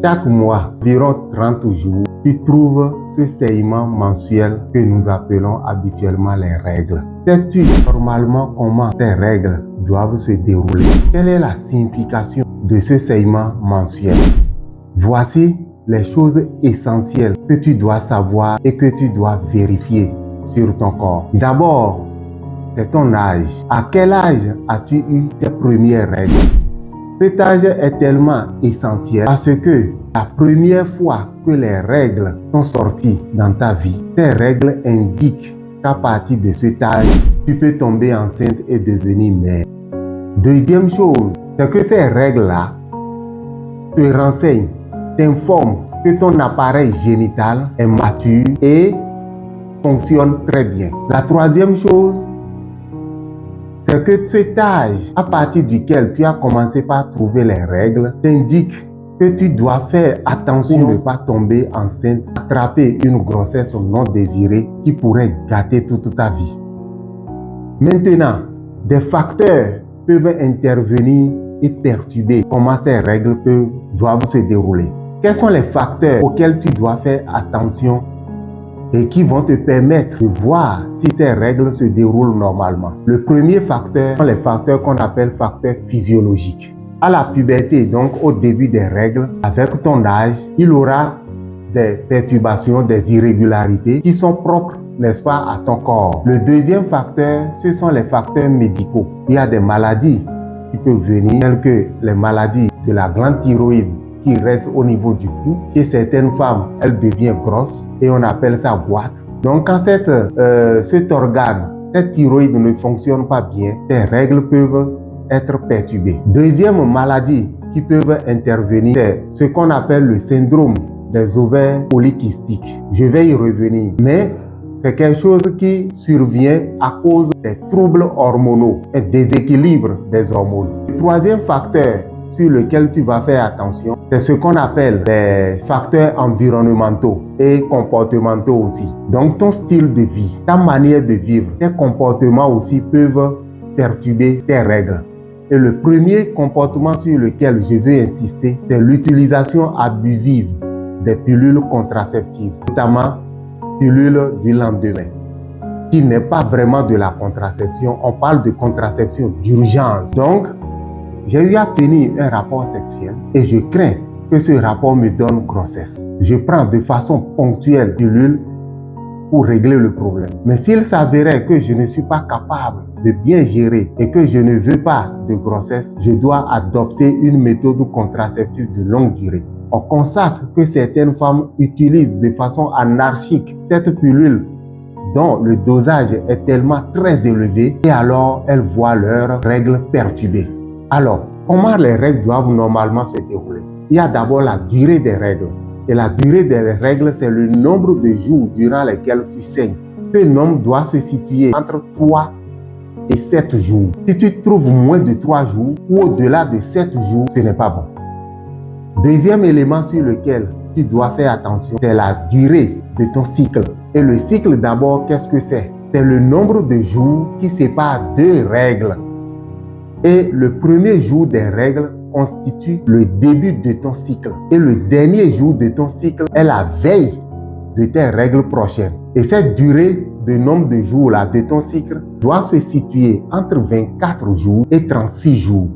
Chaque mois, environ 30 jours, tu trouves ce saignement mensuel que nous appelons habituellement les règles. Sais-tu normalement comment ces règles doivent se dérouler? Quelle est la signification de ce saignement mensuel? Voici les choses essentielles que tu dois savoir et que tu dois vérifier sur ton corps. D'abord, c'est ton âge. À quel âge as-tu eu tes premières règles? Cet âge est tellement essentiel parce que la première fois que les règles sont sorties dans ta vie, ces règles indiquent qu'à partir de cet âge, tu peux tomber enceinte et devenir mère. Deuxième chose, c'est que ces règles-là te renseignent, t'informent que ton appareil génital est mature et fonctionne très bien. La troisième chose, c'est que cet âge à partir duquel tu as commencé par trouver les règles t'indique que tu dois faire attention pour ne pas tomber enceinte, attraper une grossesse non désirée qui pourrait gâter toute ta vie. Maintenant, des facteurs peuvent intervenir et perturber comment ces règles doivent se dérouler. Quels sont les facteurs auxquels tu dois faire attention et qui vont te permettre de voir si ces règles se déroulent normalement? Le premier facteur sont les facteurs qu'on appelle facteurs physiologiques. À la puberté, donc au début des règles, avec ton âge, il aura des perturbations, des irrégularités qui sont propres, n'est-ce pas, à ton corps. Le deuxième facteur, ce sont les facteurs médicaux. Il y a des maladies qui peuvent venir, telles que les maladies de la glande thyroïde qui reste au niveau du cou. Chez certaines femmes, elle devient grosse et on appelle ça boîte. Donc quand cet organe, cette thyroïde ne fonctionne pas bien, tes règles peuvent être perturbées. Deuxième maladie qui peuvent intervenir, c'est ce qu'on appelle le syndrome des ovaires polykystiques. Je vais y revenir, mais c'est quelque chose qui survient à cause des troubles hormonaux, un déséquilibre des hormones. Le troisième facteur sur lequel tu vas faire attention, c'est ce qu'on appelle les facteurs environnementaux et comportementaux aussi. Donc ton style de vie, ta manière de vivre, tes comportements aussi peuvent perturber tes règles. Et le premier comportement sur lequel je veux insister, c'est l'utilisation abusive des pilules contraceptives, notamment pilules du lendemain, qui n'est pas vraiment de la contraception. On parle de contraception d'urgence. Donc, j'ai eu à tenir un rapport sexuel et je crains que ce rapport me donne grossesse. Je prends de façon ponctuelle pilule pour régler le problème. Mais s'il s'avérait que je ne suis pas capable de bien gérer et que je ne veux pas de grossesse, je dois adopter une méthode contraceptive de longue durée. On constate que certaines femmes utilisent de façon anarchique cette pilule dont le dosage est tellement très élevé et alors elles voient leurs règles perturbées. Alors, comment les règles doivent normalement se dérouler? Il y a d'abord la durée des règles. Et la durée des règles, c'est le nombre de jours durant lesquels tu saignes. Ce nombre doit se situer entre 3 et 7 jours. Si tu trouves moins de 3 jours ou au-delà de 7 jours, ce n'est pas bon. Deuxième élément sur lequel tu dois faire attention, c'est la durée de ton cycle. Et le cycle d'abord, qu'est-ce que c'est? C'est le nombre de jours qui sépare deux règles. Et le premier jour des règles constitue le début de ton cycle. Et le dernier jour de ton cycle est la veille de tes règles prochaines. Et cette durée de nombre de jours là de ton cycle doit se situer entre 24 jours et 36 jours.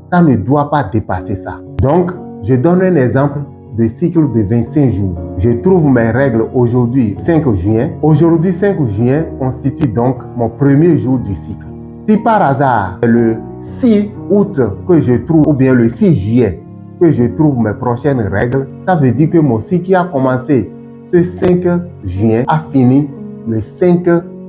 Ça ne doit pas dépasser ça. Donc, je donne un exemple de cycle de 25 jours. Je trouve mes règles aujourd'hui 5 juin. Aujourd'hui 5 juin constitue donc mon premier jour du cycle. Si par hasard, c'est le 6 août que je trouve, ou bien le 6 juillet que je trouve mes prochaines règles, ça veut dire que mon cycle qui a commencé ce 5 juin a fini le 5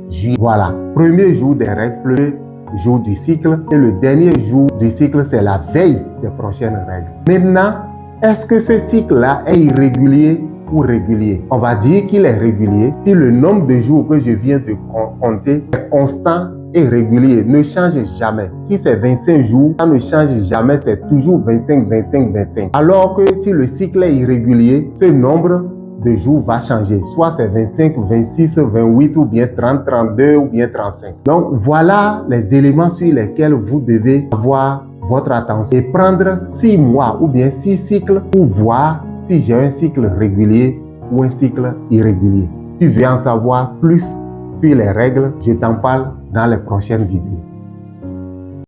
juillet. Voilà, premier jour des règles, le jour du cycle, et le dernier jour du cycle, c'est la veille des prochaines règles. Maintenant, est-ce que ce cycle-là est irrégulier ou régulier? On va dire qu'il est régulier si le nombre de jours que je viens de compter est constant et régulier, ne change jamais. Si c'est 25 jours, ça ne change jamais, c'est toujours 25, 25, 25. Alors que si le cycle est irrégulier, ce nombre de jours va changer. Soit c'est 25, 26, 28 ou bien 30, 32 ou bien 35. Donc voilà les éléments sur lesquels vous devez avoir votre attention et prendre 6 mois ou bien 6 cycles pour voir si j'ai un cycle régulier ou un cycle irrégulier. Tu veux en savoir plus sur les règles, je t'en parle dans les prochaines vidéos.